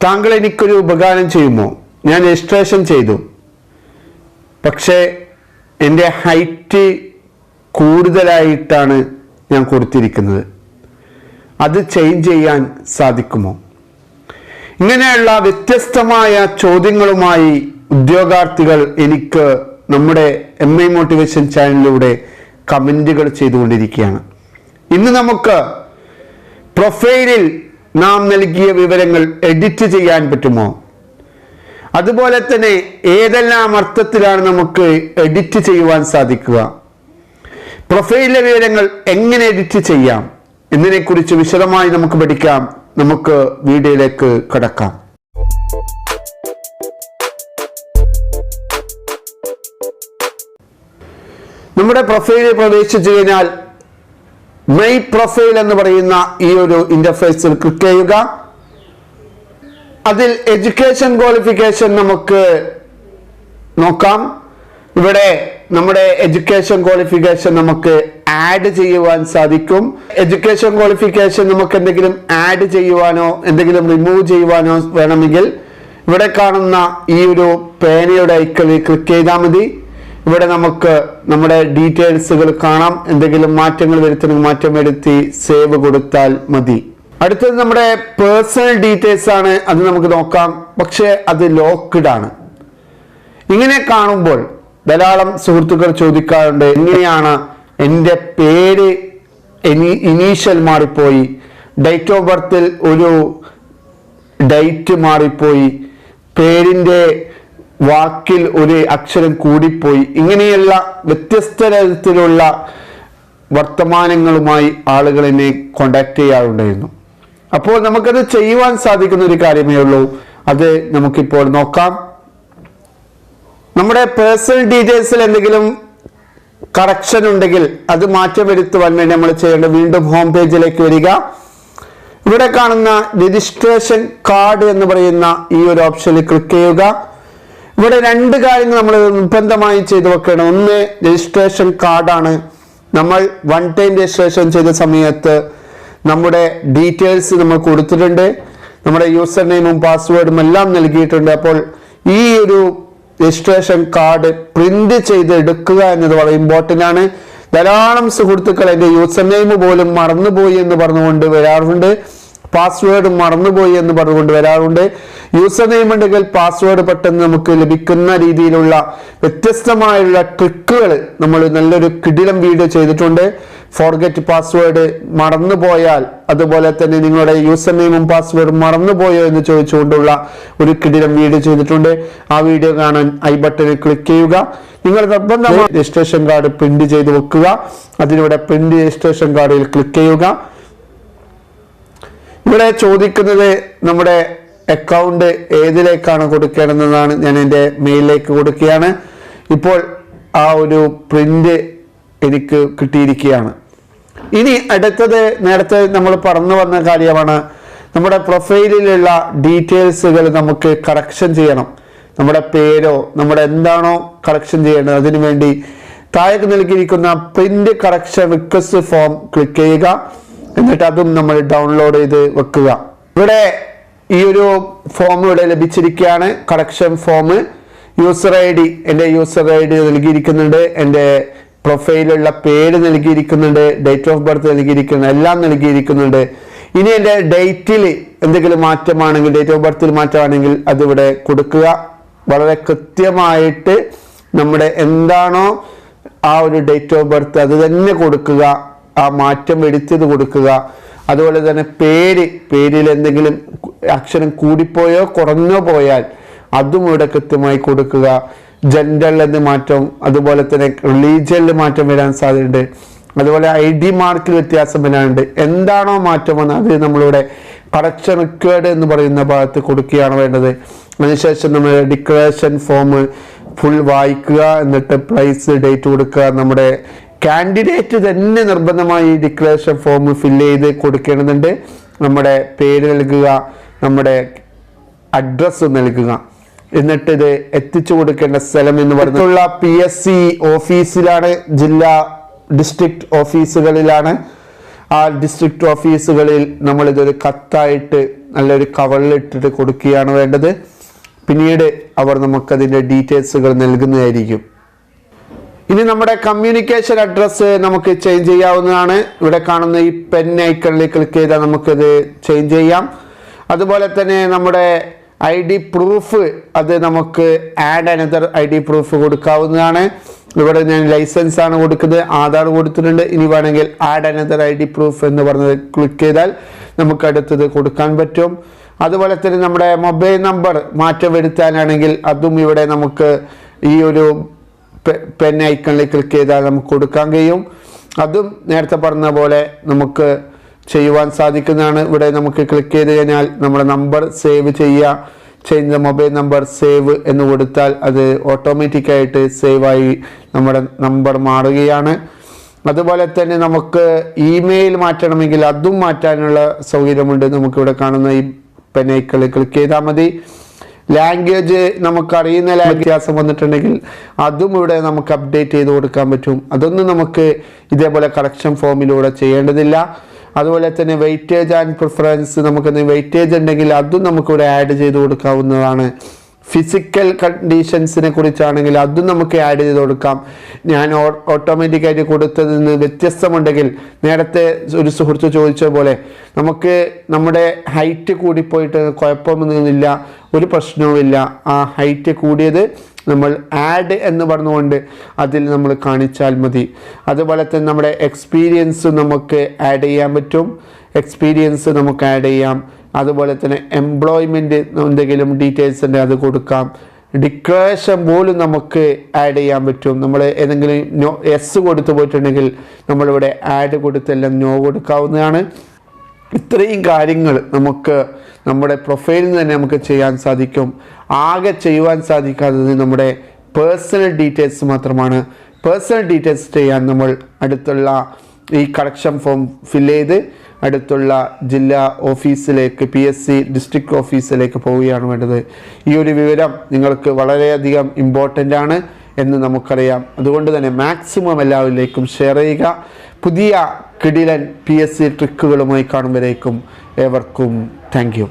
താങ്കൾ എനിക്കൊരു ഉപകാരം ചെയ്യുമോ? ഞാൻ രജിസ്ട്രേഷൻ ചെയ്തു, പക്ഷേ എൻ്റെ ഹൈറ്റ് കൂടുതലായിട്ടാണ് ഞാൻ കൊടുത്തിരിക്കുന്നത്. അത് ചേഞ്ച് ചെയ്യാൻ സാധിക്കുമോ? ഇങ്ങനെയുള്ള വ്യത്യസ്തമായ ചോദ്യങ്ങളുമായി ഉദ്യോഗാർത്ഥികൾ എനിക്ക് നമ്മുടെ MI മോട്ടിവേഷൻ ചാനലിലൂടെ കമൻറ്റുകൾ ചെയ്തുകൊണ്ടിരിക്കുകയാണ്. ഇന്ന് നമുക്ക് പ്രൊഫൈലിൽ നാം നൽകിയ വിവരങ്ങൾ എഡിറ്റ് ചെയ്യാൻ പറ്റുമോ? അതുപോലെ തന്നെ ഏതെല്ലാം അർത്ഥത്തിലാണ് നമുക്ക് എഡിറ്റ് ചെയ്യുവാൻ സാധിക്കുക? പ്രൊഫൈലിലെ വിവരങ്ങൾ എങ്ങനെ എഡിറ്റ് ചെയ്യാം എന്നതിനെക്കുറിച്ച് വിശദമായി നമുക്ക് പഠിക്കാം. നമുക്ക് വീഡിയോയിലേക്ക് കടക്കാം. നമ്മുടെ പ്രൊഫൈലിൽ പ്രവേശിച്ചു കഴിഞ്ഞാൽ മൈ പ്രൊഫൈൽ എന്ന് പറയുന്ന ഈ ഒരു ഇന്റർഫേസിൽ ക്ലിക്ക് ചെയ്യുക. അതിൽ എഡ്യൂക്കേഷൻ ക്വാളിഫിക്കേഷൻ നമുക്ക് നോക്കാം. ഇവിടെ നമ്മുടെ എഡ്യൂക്കേഷൻ ക്വാളിഫിക്കേഷൻ നമുക്ക് ആഡ് ചെയ്യുവാൻ സാധിക്കും. എഡ്യൂക്കേഷൻ ക്വാളിഫിക്കേഷൻ നമുക്ക് എന്തെങ്കിലും ആഡ് ചെയ്യുവാനോ എന്തെങ്കിലും റിമൂവ് ചെയ്യുവാനോ വേണമെങ്കിൽ ഇവിടെ കാണുന്ന ഈ ഒരു പേനയുടെ ഐക്കണിൽ ക്ലിക്ക് ചെയ്താൽ മതി. ഇവിടെ നമുക്ക് നമ്മുടെ ഡീറ്റെയിൽസുകൾ കാണാം. എന്തെങ്കിലും മാറ്റങ്ങൾ വരുത്തണമെങ്കിൽ മാറ്റം വരുത്തി സേവ് കൊടുത്താൽ മതി. അടുത്തത് നമ്മുടെ പേഴ്സണൽ ഡീറ്റെയിൽസ് ആണ്. അത് നമുക്ക് നോക്കാം, പക്ഷേ അത് ലോക്ക്ഡ് ആണ്. ഇങ്ങനെ കാണുമ്പോൾ ധാരാളം സുഹൃത്തുക്കൾ ചോദിക്കാറുണ്ട്, എങ്ങനെയാണ് എൻ്റെ പേര് ഇനീഷ്യൽ മാറിപ്പോയി, ഡേറ്റ് ഓഫ് ബർത്തിൽ ഒരു ഡേറ്റ് മാറിപ്പോയി, പേരിൻ്റെ വാക്കിൽ ഒരു അക്ഷരം കൂടിപ്പോയി, ഇങ്ങനെയുള്ള വ്യത്യസ്ത തരത്തിലുള്ള വർത്തമാനങ്ങളുമായി ആളുകൾ എന്നെ കോണ്ടാക്ട് ചെയ്യാറുണ്ടായിരുന്നു. അപ്പോൾ നമുക്കത് ചെയ്യുവാൻ സാധിക്കുന്ന ഒരു കാര്യമേ ഉള്ളൂ. അത് നമുക്കിപ്പോൾ നോക്കാം. നമ്മുടെ പേഴ്സണൽ ഡീറ്റെയിൽസിൽ എന്തെങ്കിലും കറക്ഷൻ ഉണ്ടെങ്കിൽ അത് മാറ്റം വരുത്തുവാൻ വേണ്ടി നമ്മൾ ചെയ്യേണ്ടത് വീണ്ടും ഹോം പേജിലേക്ക് വരിക. ഇവിടെ കാണുന്ന രജിസ്ട്രേഷൻ കാർഡ് എന്ന് പറയുന്ന ഈ ഒരു ഓപ്ഷനിൽ ക്ലിക്ക് ചെയ്യുക. ഇവിടെ രണ്ട് കാര്യങ്ങൾ നമ്മൾ നിർബന്ധമായി ചെയ്തു വെക്കണം. ഒന്ന്, രജിസ്ട്രേഷൻ കാർഡാണ്. നമ്മൾ വൺ ടൈം രജിസ്ട്രേഷൻ ചെയ്ത സമയത്ത് നമ്മുടെ ഡീറ്റെയിൽസ് നമ്മൾ കൊടുത്തിട്ടുണ്ട്, നമ്മുടെ യൂസർ നെയിമും പാസ്വേഡും എല്ലാം നൽകിയിട്ടുണ്ട്. അപ്പോൾ ഈ ഒരു രജിസ്ട്രേഷൻ കാർഡ് പ്രിന്റ് ചെയ്ത് എടുക്കുക എന്നത് വളരെ ഇമ്പോർട്ടൻ്റ് ആണ്. ധാരാളം സുഹൃത്തുക്കൾ എൻ്റെ യൂസർ നെയിം പോലും മറന്നുപോയി എന്ന് പറഞ്ഞുകൊണ്ട് വരാറുണ്ട്, പാസ്വേഡ് മറന്നുപോയി എന്ന് പറഞ്ഞുകൊണ്ട് വരാറുണ്ട്. യൂസർ നെയിം ഉണ്ടെങ്കിൽ പാസ്വേഡ് പെട്ടെന്ന് നമുക്ക് ലഭിക്കുന്ന രീതിയിലുള്ള വ്യത്യസ്തമായുള്ള ട്രിക്കുകൾ നമ്മൾ നല്ലൊരു കിടിലം വീഡിയോ ചെയ്തിട്ടുണ്ട്. ഫോർഗെറ്റ് പാസ്വേഡ് മറന്നുപോയാൽ, അതുപോലെ തന്നെ നിങ്ങളുടെ യൂസർ നെയിമും പാസ്വേഡും മറന്നുപോയോ എന്ന് ചോദിച്ചുകൊണ്ടുള്ള ഒരു കിടിലം വീഡിയോ ചെയ്തിട്ടുണ്ട്. ആ വീഡിയോ കാണാൻ ഐ ബട്ടണിൽ ക്ലിക്ക് ചെയ്യുക. നിങ്ങൾ നിർബന്ധമായി രജിസ്ട്രേഷൻ കാർഡ് പ്രിന്റ് ചെയ്ത് വെക്കുക. അതിലൂടെ പ്രിന്റ് രജിസ്ട്രേഷൻ കാർഡിൽ ക്ലിക്ക് ചെയ്യുക. ഇവിടെ ചോദിക്കുന്നത് നമ്മുടെ അക്കൗണ്ട് ഏതിലേക്കാണ് കൊടുക്കേണ്ടതെന്നാണ്. ഞാൻ എൻ്റെ മെയിലിലേക്ക് കൊടുക്കുകയാണ്. ഇപ്പോൾ ആ ഒരു പ്രിന്റ് എനിക്ക് കിട്ടിയിരിക്കുകയാണ്. ഇനി അടുത്തത് നേരത്തെ നമ്മൾ പറഞ്ഞു വന്ന കാര്യമാണ്, നമ്മുടെ പ്രൊഫൈലിലുള്ള ഡീറ്റെയിൽസുകൾ നമുക്ക് കറക്ഷൻ ചെയ്യണം. നമ്മുടെ പേരോ നമ്മുടെ എന്താണോ കറക്ഷൻ ചെയ്യേണ്ടത് അതിനുവേണ്ടി താഴേക്ക് നൽകിയിരിക്കുന്ന print correction request form click ചെയ്യുക. എന്നിട്ട് അതും നമ്മൾ ഡൗൺലോഡ് ചെയ്ത് വെക്കുക. ഇവിടെ ഈ ഒരു ഫോം ഇവിടെ ലഭിച്ചിരിക്കുകയാണ്, correction form. User I D, എൻ്റെ യൂസർ ഐ ഡി നൽകിയിരിക്കുന്നുണ്ട്, എൻ്റെ പ്രൊഫൈലുള്ള പേര് നൽകിയിരിക്കുന്നുണ്ട്, ഡേറ്റ് ഓഫ് ബർത്ത് നൽകിയിരിക്കുന്നുണ്ട്, എല്ലാം നൽകിയിരിക്കുന്നുണ്ട്. ഇനി എൻ്റെ ഡേറ്റിൽ എന്തെങ്കിലും മാറ്റമാണെങ്കിൽ, ഡേറ്റ് ഓഫ് ബർത്തിൽ മാറ്റമാണെങ്കിൽ അതിവിടെ കൊടുക്കുക. വളരെ കൃത്യമായിട്ട് നമ്മുടെ എന്താണോ ആ ഒരു ഡേറ്റ് ഓഫ് ബർത്ത് അത് തന്നെ കൊടുക്കുക. ആ മാറ്റം വരുത്തിയത് കൊടുക്കുക. അതുപോലെ തന്നെ പേരിൽ എന്തെങ്കിലും അക്ഷരം കൂടിപ്പോയോ കുറഞ്ഞോ പോയാൽ അതും ഇവിടെ കൃത്യമായി കൊടുക്കുക. ജെൻഡറിൽ എന്ത് മാറ്റം, അതുപോലെ തന്നെ റിലീജിയനിൽ മാറ്റം വരാൻ സാധ്യതയുണ്ട്, അതുപോലെ ID മാർക്കിൽ വ്യത്യാസം വരാനുണ്ട്. എന്താണോ മാറ്റം വന്നത് അത് നമ്മളിവിടെ കറക്ഷൻ റിക്വയർഡ് എന്ന് പറയുന്ന ഭാഗത്ത് കൊടുക്കുകയാണ് വേണ്ടത്. അതിനുശേഷം നമ്മൾ ഡിക്ലറേഷൻ ഫോം ഫുൾ വായിക്കുക. എന്നിട്ട് പ്രൈസ്, ഡേറ്റ് കൊടുക്കുക. നമ്മുടെ കാൻഡിഡേറ്റ് തന്നെ നിർബന്ധമായി ഡിക്ലറേഷൻ ഫോം ഫില്ല് ചെയ്ത് കൊടുക്കേണ്ടതുണ്ട്. നമ്മുടെ പേര് നൽകുക, നമ്മുടെ അഡ്രസ്സ് നൽകുക. എന്നിട്ട് ഇത് എത്തിച്ചു കൊടുക്കേണ്ട സ്ഥലം എന്ന് പറഞ്ഞിട്ടുള്ള PSC ഓഫീസിലാണ്, ജില്ലാ ഡിസ്ട്രിക്ട് ഓഫീസുകളിലാണ്. ആ ഡിസ്ട്രിക്ട് ഓഫീസുകളിൽ നമ്മളിതൊരു കത്തായിട്ട് നല്ലൊരു കവറിലിട്ടിട്ട് കൊടുക്കുകയാണ് വേണ്ടത്. പിന്നീട് അവർ നമുക്കതിൻ്റെ ഡീറ്റെയിൽസുകൾ നൽകുന്നതായിരിക്കും. ഇനി നമ്മുടെ കമ്മ്യൂണിക്കേഷൻ അഡ്രസ്സ് നമുക്ക് ചേഞ്ച് ചെയ്യാവുന്നതാണ്. ഇവിടെ കാണുന്ന ഈ പെൻ ഐക്കണിൽ ക്ലിക്ക് ചെയ്താൽ നമുക്കത് ചേഞ്ച് ചെയ്യാം. അതുപോലെ തന്നെ നമ്മുടെ ID പ്രൂഫ് അത് നമുക്ക് ആഡ് അനദർ ID പ്രൂഫ് കൊടുക്കാവുന്നതാണ്. ഇവിടെ ഞാൻ ലൈസൻസ് ആണ് കൊടുക്കുന്നത്, ആധാർ കൊടുത്തിട്ടുണ്ട്. ഇനി വേണമെങ്കിൽ ആഡ് അനദർ ID പ്രൂഫ് എന്ന് പറഞ്ഞത് ക്ലിക്ക് ചെയ്താൽ നമുക്ക് അടുത്തത് കൊടുക്കാൻ പറ്റും. അതുപോലെ തന്നെ നമ്മുടെ മൊബൈൽ നമ്പർ മാറ്റം വരുത്താനാണെങ്കിൽ അതും ഇവിടെ നമുക്ക് ഈ ഒരു പെൻ ഐക്കണിൽ ക്ലിക്ക് ചെയ്താൽ നമുക്ക് കൊടുക്കാൻ കഴിയും. അതും നേരത്തെ പറഞ്ഞ പോലെ നമുക്ക് ചെയ്യുവാൻ സാധിക്കുന്നതാണ്. ഇവിടെ നമുക്ക് ക്ലിക്ക് ചെയ്ത് കഴിഞ്ഞാൽ നമ്മുടെ നമ്പർ സേവ് ചെയ്യുന്ന മൊബൈൽ നമ്പർ സേവ് എന്ന് കൊടുത്താൽ അത് ഓട്ടോമാറ്റിക്കായിട്ട് സേവായി നമ്മുടെ നമ്പർ മാറുകയാണ്. അതുപോലെ തന്നെ നമുക്ക് ഇമെയിൽ മാറ്റണമെങ്കിൽ അതും മാറ്റാനുള്ള സൗകര്യമുണ്ട്. നമുക്കിവിടെ കാണുന്ന ഈ പെൻ ഐക്കണിൽ ക്ലിക്ക് ചെയ്താൽ മതി. ലാംഗ്വേജ് നമുക്കറിയുന്ന വ്യത്യാസം വന്നിട്ടുണ്ടെങ്കിൽ അതും ഇവിടെ നമുക്ക് അപ്ഡേറ്റ് ചെയ്ത് കൊടുക്കാൻ പറ്റും. അതൊന്നും നമുക്ക് ഇതേപോലെ കളക്ഷൻ ഫോമിലൂടെ ചെയ്യേണ്ടതില്ല. അതുപോലെ തന്നെ വെയിറ്റേജ് ആൻഡ് പ്രിഫറൻസ്, നമുക്ക് വെയിറ്റേജ് ഉണ്ടെങ്കിൽ അതും നമുക്കിവിടെ ആഡ് ചെയ്ത് കൊടുക്കാവുന്നതാണ്. ഫിസിക്കൽ കണ്ടീഷൻസിനെ കുറിച്ചാണെങ്കിൽ അതും നമുക്ക് ആഡ് ചെയ്ത് കൊടുക്കാം. ഞാൻ ഓട്ടോമാറ്റിക്കായിട്ട് കൊടുത്തതിൽ നിന്ന് വ്യത്യസ്തമുണ്ടെങ്കിൽ നേരത്തെ ഒരു സുഹൃത്ത് ചോദിച്ച പോലെ നമുക്ക് നമ്മുടെ ഹൈറ്റ് കൂടിപ്പോയിട്ട് കുഴപ്പമൊന്നുമില്ല, ഒരു പ്രശ്നവുമില്ല. ആ ഹൈറ്റ് കൂടിയത് നമ്മൾ ആഡ് എന്ന് പറഞ്ഞുകൊണ്ട് അതിൽ നമ്മൾ കാണിച്ചാൽ മതി. അതുപോലെ തന്നെ നമ്മുടെ എക്സ്പീരിയൻസ് നമുക്ക് ആഡ് ചെയ്യാൻ പറ്റും. എക്സ്പീരിയൻസ് നമുക്ക് ആഡ് ചെയ്യാം. അതുപോലെ തന്നെ എംപ്ലോയ്മെൻറ്റ് എന്തെങ്കിലും ഡീറ്റെയിൽസ് ഉണ്ട് അത് കൊടുക്കാം. ഡിക്ലറേഷൻ പോലും നമുക്ക് ആഡ് ചെയ്യാൻ പറ്റും. നമ്മൾ ഏതെങ്കിലും എസ് കൊടുത്തു പോയിട്ടുണ്ടെങ്കിൽ നമ്മളിവിടെ ആഡ് കൊടുത്തെല്ലാം നോ കൊടുക്കാവുന്നതാണ്. ഇത്രയും കാര്യങ്ങൾ നമുക്ക് നമ്മുടെ പ്രൊഫൈലിൽ തന്നെ നമുക്ക് ചെയ്യാൻ സാധിക്കും. ആകെ ചെയ്യുവാൻ സാധിക്കാത്തത് നമ്മുടെ പേഴ്സണൽ ഡീറ്റെയിൽസ് മാത്രമാണ്. പേഴ്സണൽ ഡീറ്റെയിൽസ് ചെയ്യാൻ നമ്മൾ അടുത്തുള്ള ഈ കളക്ഷൻ ഫോം ഫില്ല് ചെയ്ത് അടുത്തുള്ള ജില്ലാ ഓഫീസിലേക്ക് PSC ഡിസ്ട്രിക്ട് ഓഫീസിലേക്ക് പോവുകയാണ് വേണ്ടത്. ഈ ഒരു വിവരം നിങ്ങൾക്ക് വളരെയധികം ഇമ്പോർട്ടൻ്റ് ആണ് എന്ന് നമുക്കറിയാം. അതുകൊണ്ട് തന്നെ മാക്സിമം എല്ലാവരിലേക്കും ഷെയർ ചെയ്യുക. പുതിയ കിടിലൻ PSC ട്രിക്കുകളുമായി കാണുമ്പോഴേക്കും ഏവർക്കും താങ്ക് യു.